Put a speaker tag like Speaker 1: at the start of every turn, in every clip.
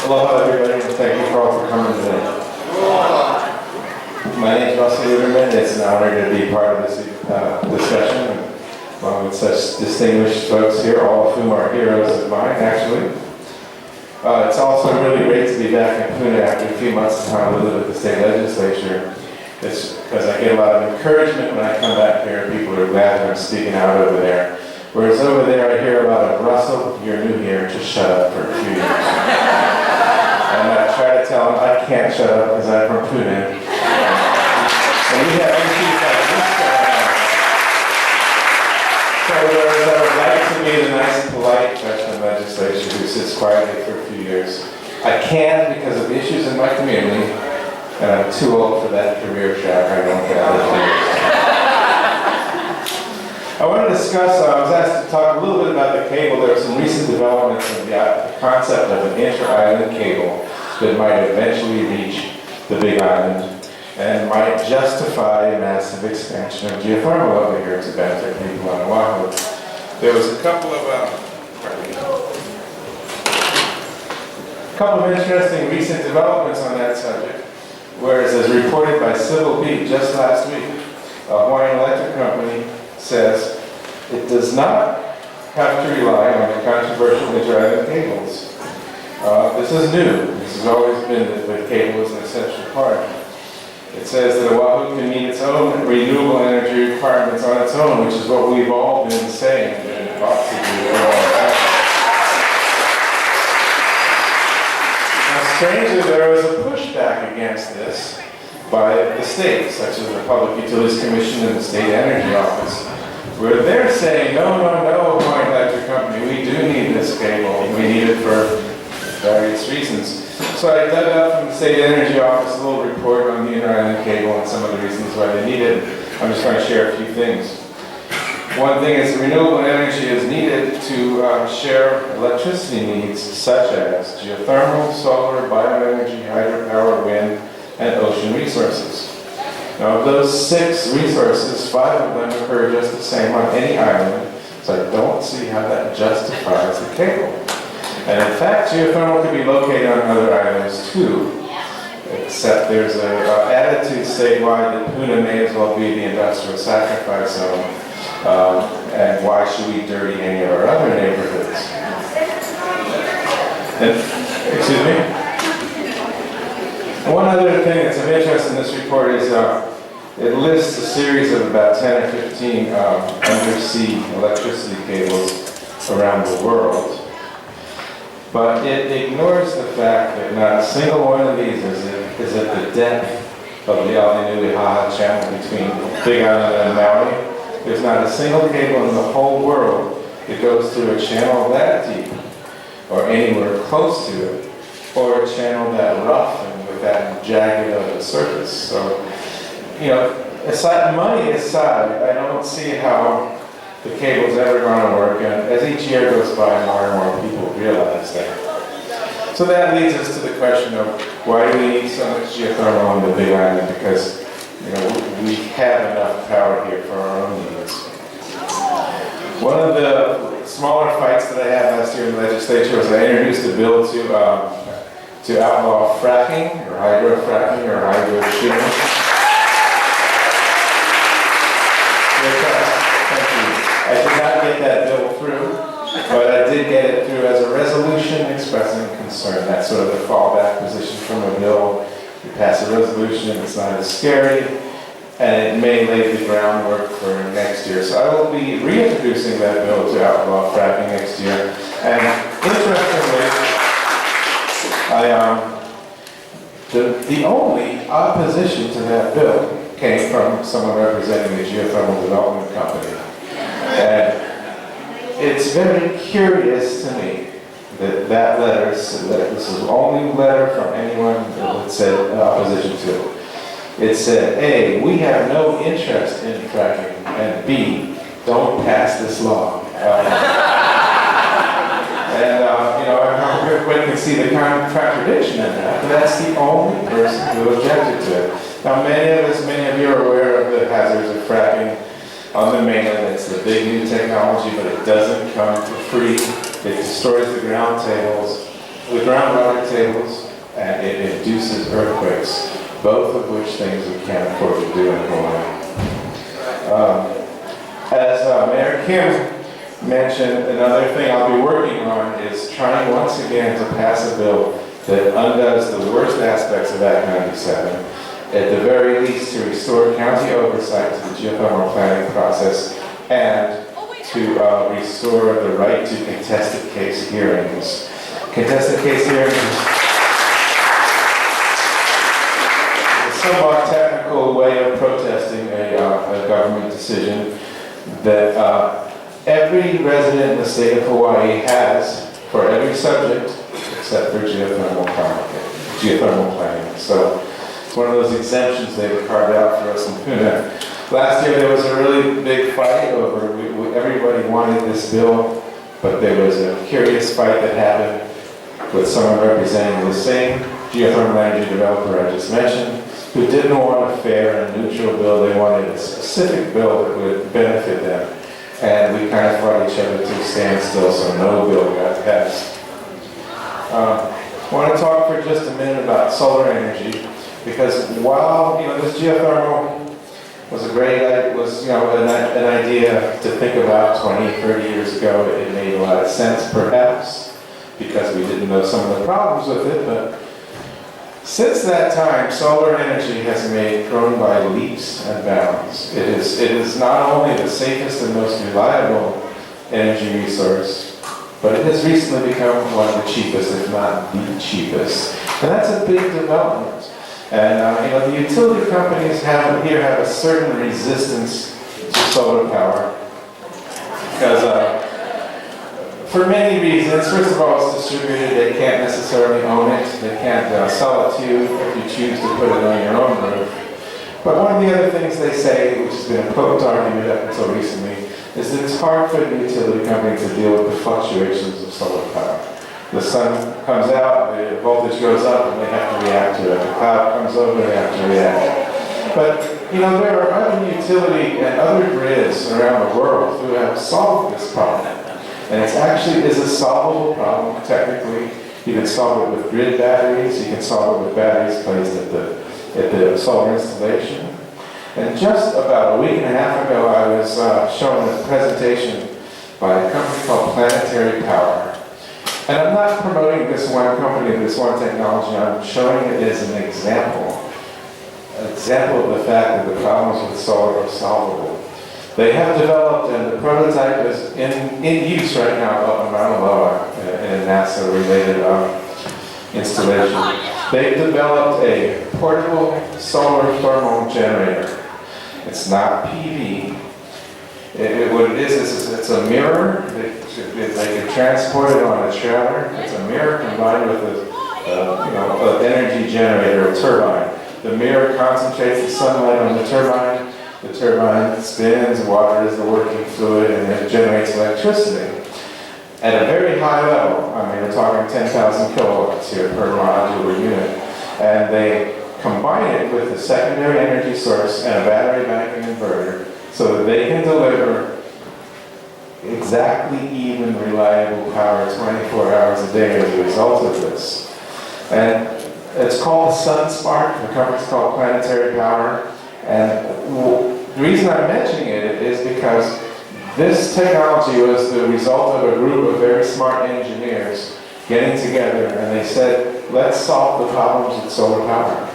Speaker 1: Aloha everybody, and thank you all for coming today. My name is Ruderman. It's an honor to be part of this discussion along with such distinguished folks here, all of whom are heroes of mine, actually. It's also really great to be back in Pune after a few months of time living with the state legislature. It's because I get a lot of encouragement when I come back here. People are glad that I'm speaking out over there. Whereas over there I hear a lot of Russell, you're new here, just shut up for a few years. And I try to tell them I can't shut up because I'm from Pune. And we have issues like this going on. So whereas I would like to be the nice, polite freshman legislature who sits quietly for a few years, I can't because of issues in my community, and I'm too old for that career track. I don't get out of I want to discuss, I was asked to talk a little bit about the cable. There were some recent developments in the concept of an inter-island cable that might eventually reach the Big Island and might justify a massive expansion of geothermal over here to benefit people on Oahu. There was a couple of interesting recent developments on that subject, whereas as reported by Civil Beat just last week, a Hawaiian electric company says it does not have to rely on the controversial inter-island cables. This is new. This has always been that cable is an essential part. It says that Oahu can meet its own renewable energy requirements on its own, which is what we've all been saying and ought to do for a long time. Now, strangely, there was a pushback against this by the state, such as the Public Utilities Commission and the State Energy Office, where they're saying, no, Hawaiian Electric Company, we do need this cable, and we need it for various reasons. So I dug up from the State Energy Office a little report on the inter-island cable and some of the reasons why they need it. I'm just going to share a few things. One thing is renewable energy is needed to share electricity needs such as geothermal, solar, bioenergy, hydropower, wind, and ocean resources. Now, of those 6 resources, 5 of them occur just the same on any island, so I don't see how that justifies the cable. And in fact, geothermal could be located on other islands too, except there's an attitude statewide that Pune may as well be the industrial sacrifice zone, and why should we dirty any of our other neighborhoods? And, excuse me? One other thing that's of interest in this report is it lists a series of about 10 or 15 undersea electricity cables around the world. But it ignores the fact that not a single one of these is at the depth of the Alenuihaha channel between Big Island and Maui. There's not a single cable in the whole world that goes through a channel that deep, or anywhere close to it, or a channel that rough and with that jagged of the surface. So, you know, money aside, I don't see how the cable's ever going to work, and as each year goes by, more and more people realize that. So that leads us to the question of why do we need so much geothermal on the Big Island? Because, you know, we have enough power here for our own needs. One of the smaller fights that I had last year in the legislature was I introduced a bill to outlaw fracking, or hydrofracking, or hydro-shooting. I did not get that bill through, but I did get it through as a resolution expressing concern. That's sort of the fallback position from a bill. You pass a resolution, it's not as scary, and it may lay the groundwork for next year. So I will be reintroducing that bill to outlaw fracking next year. And interestingly, the only opposition to that bill came from someone representing the geothermal development company. And it's very curious to me that letter, that this is the only letter from anyone that said opposition to it. It said, A, we have no interest in fracking, and B, don't pass this law. Everybody can see the contradiction in that, but that's the only person who objected to it. Now, many of you are aware of the hazards of fracking on the mainland. It's the big new technology, but it doesn't come for free. It destroys the ground tables. the groundwater tables, and it induces earthquakes, both of which things we can't afford to do in Hawaii. As Mayor Kim mentioned, another thing I'll be working on is trying once again to pass a bill that undoes the worst aspects of Act 97, at the very least to restore county oversight to the geothermal planning process and to restore the right to contested case hearings. Contested case hearings is a somewhat technical way of protesting a government decision that every resident in the state of Hawaii has for every subject except for geothermal planning. So it's one of those exemptions they've carved out for us in Puna. Last year there was a really big fight over, everybody wanted this bill, but there was a curious fight that happened with someone representing the same geothermal energy developer I just mentioned, who didn't want a fair and neutral bill. They wanted a specific bill that would benefit them. And we kind of fought each other to a standstill, so no bill got passed. I want to talk for just a minute about solar energy, because while this geothermal was an idea to think about 20, 30 years ago, it made a lot of sense, perhaps, because we didn't know some of the problems with it, but since that time, solar energy has grown by leaps and bounds. It is not only the safest and most reliable energy resource, but it has recently become one of the cheapest, if not the cheapest. And that's a big development. And the utility companies have a certain resistance to solar power because for many reasons. First of all, it's distributed. They can't necessarily own it. They can't sell it to you if you choose to put it on your own roof. But one of the other things they say, which has been a potent argument up until recently, is that it's hard for the utility company to deal with the fluctuations of solar power. The sun comes out, the voltage goes up, and they have to react to it. The cloud comes over, they have to react. But, there are other utility and other grids around the world who have solved this problem. And it actually is a solvable problem, technically. You can solve it with grid batteries, you can solve it with batteries placed at the solar installation. And just about a week and a half ago, I was shown a presentation by a company called Planetary Power. And I'm not promoting this one company, this one technology, I'm showing it as an example of the fact that the problems with solar are solvable. They have developed, and the prototype is in use right now up in Mauna Loa in a NASA-related installation. They've developed a portable solar thermal generator. It's not PV. What it is it's a mirror. They can transport it on a trailer. It's a mirror combined with an energy generator, a turbine. The mirror concentrates the sunlight on the turbine. The turbine spins, water is the working fluid, and it generates electricity at a very high level. We're talking 10,000 kilowatts here per modular unit. And they combine it with a secondary energy source and a battery bank and inverter so that they can deliver exactly even reliable power 24 hours a day as a result of this. And it's called SunSpark. The company's called Planetary Power. And the reason I'm mentioning it is because this technology was the result of a group of very smart engineers getting together, and they said, let's solve the problems with solar power.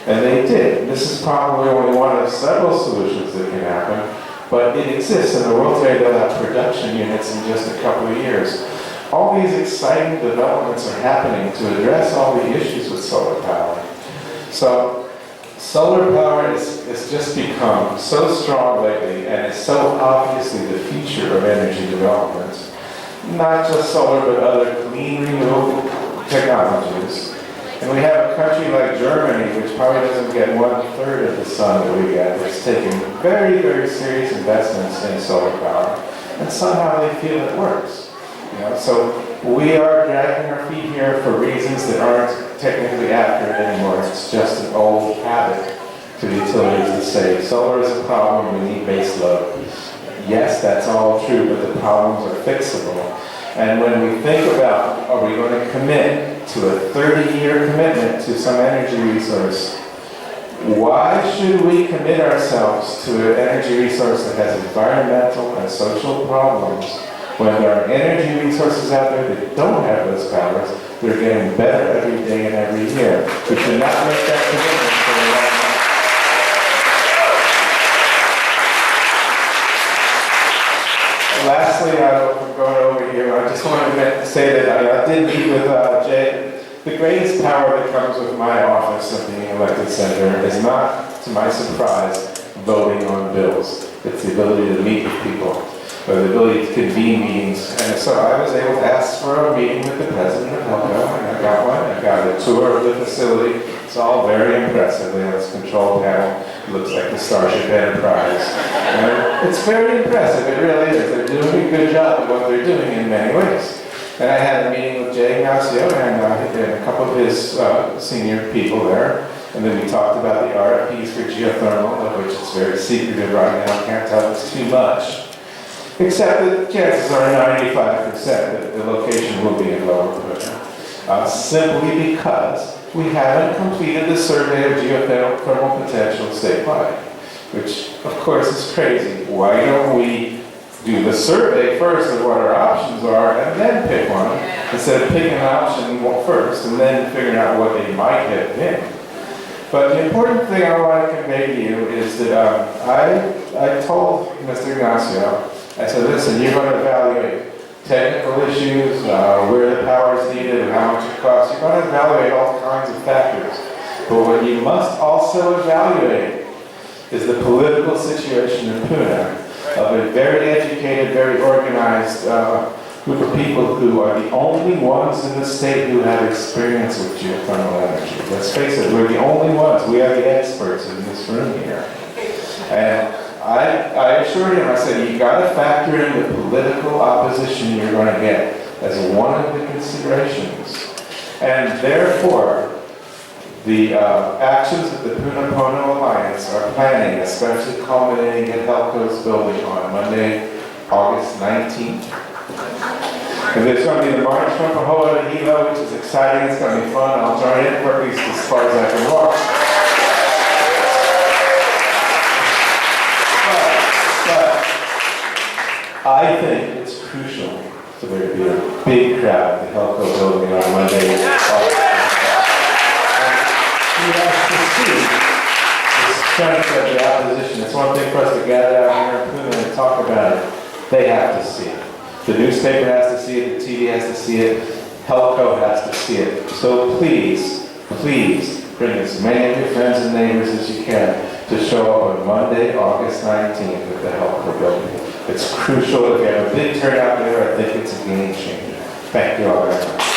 Speaker 1: And they did. This is probably only one of several solutions that can happen, but it exists, and the World Trade will have production units in just a couple of years. All these exciting developments are happening to address all the issues with solar power. So, solar power has just become so strong lately, and it's so obviously the future of energy development. Not just solar, but other clean, renewable technologies. And we have a country like Germany, which probably doesn't get 1/3 of the sun that we get, that's taking very, very serious investments in solar power. And somehow they feel it works. So we are dragging our feet here for reasons that aren't technically accurate anymore. It's just an old habit to the utilities to say, solar is a problem, we need base load. Yes, that's all true, but the problems are fixable. And when we think about, are we going to commit to a 30-year commitment to some energy resource. Why should we commit ourselves to an energy resource that has environmental and social problems when there are energy resources out there that don't have those powers? They're getting better every day and every year. We should not make that commitment for a long time. Lastly, I'm going over here. I just wanted to say that I did meet with Jay. The greatest power that comes with my office of being elected senator is not, to my surprise, voting on bills. It's the ability to meet with people, or the ability to convene meetings. And so I was able to ask for a meeting with the president of HELCO, and I got one. I got a tour of the facility. It's all very impressive. They have this control panel. It looks like the Starship Enterprise. And it's very impressive. It really is. They're doing a good job of what they're doing in many ways. And I had a meeting with Jay Ignacio and a couple of his senior people there. And then we talked about the RFPs for geothermal, of which it's very secretive right now. I can't tell us too much. Except that chances are 95% that the location will be in Lower Puna. Simply because we haven't completed the survey of geothermal potential statewide. Which, of course, is crazy. Why don't we do the survey first of what our options are and then pick one, instead of picking an option first and then figuring out what they might have been. But the important thing I want to convey to you is that I told Mr. Ignacio, I said, listen, you're going to evaluate technical issues, where the power is needed and how much it costs. You're going to evaluate all kinds of factors. But what you must also evaluate is the political situation in Puna of a very educated, very organized group of people who are the only ones in the state who have experience with geothermal energy. Let's face it, we're the only ones. We are the experts in this room here. And I assured him, I said, you got to factor in the political opposition you're going to get as one of the considerations. And therefore, the actions that the Puna-Pono Alliance are planning, especially culminating at HELCO's building on Monday, August 19th. And there's going to be the March from Pohoiki to Hilo, which is exciting. It's going to be fun. I'll join in for at least as far as I can walk. But I think it's crucial for there to be a big crowd at the HELCO building on Monday, August 19th. We have to see the strength of the opposition. It's one thing for us to gather out here in Puna and talk about it. They have to see it. The newspaper has to see it, the TV has to see it, HELCO has to see it. So please, please bring as many of your friends and neighbors as you can to show up on Monday, August 19th at the HELCO building. It's crucial. If you have a big turnout there, I think it's a game changer. Thank you all very much.